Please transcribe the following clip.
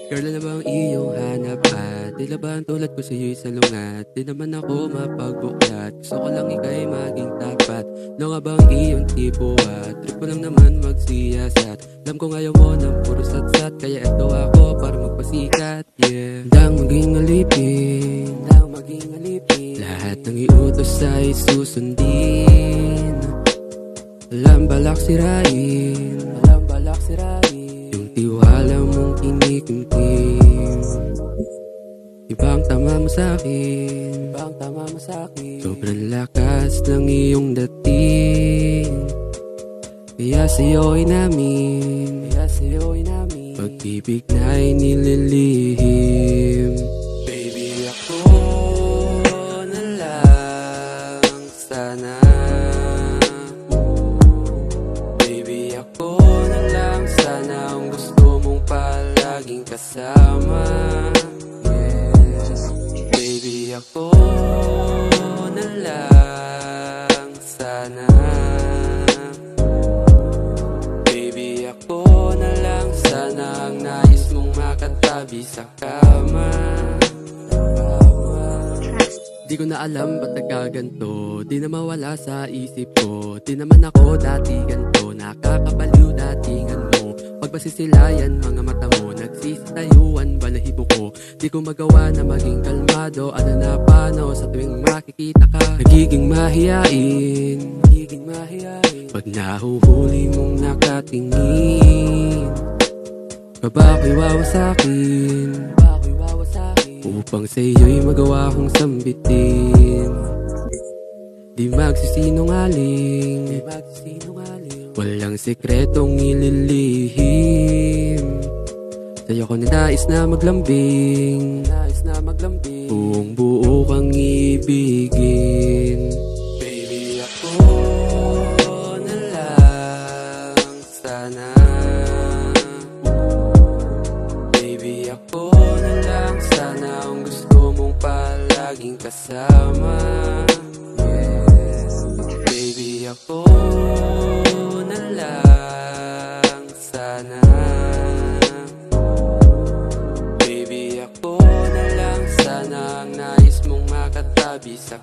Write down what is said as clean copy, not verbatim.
Girl, ano ba ang iyong hanap at tila ba ang tulad ko sa'yo'y salungat? Di naman ako mapagbuklat, gusto ko lang ika'y maging tapat. Ano nga ba ang iyong tipo at trip ko lang naman magsiyasat. Alam kong ayaw mo ng puro satsat, kaya eto ako para magpasikat. Yeah, handang maging alipin, lahat ng iutos ay susundin. Walang balak sirain, yung tiwala mong kinikimkim. Ibang tama mo sa'kin, sobrang lakas ng iyong dating. Kaya sa'yo'y namin pag-ibig na'y nililihim. Baby, ako na lang sana. Baby, ako na lang sana ang gusto mong palaging kasama. Yes, baby, ako na lang sana. Baby, ako na lang sana ang nais mong makatabi sa kama. Di ko na alam ba't nagkaganto, di na mawala sa isip ko. Di naman ako dati ganto, nakakabaliw datingan mo. Pagbasisilayan mga mata mo, nagsisitayuan balahibo ko. Di ko magawa na maging kalmado, ano na paano sa tuwing makikita ka. Nagiging mahiyain pag nahuhuli mong nakatingin. Kaba ko'y wawasakin upang sa'yo'y magawa kong sambitin. Di magsisinungaling, walang sekretong ililihim. Sa'yo ko nais na maglambing, buong buo kang ibigin. Baby, ako na lang sana. Baby, ako na lang sana ang gusto mong palaging kasama. Yes, baby, ako na lang sana. Baby, ako na lang sana ang nais mong makatabi sa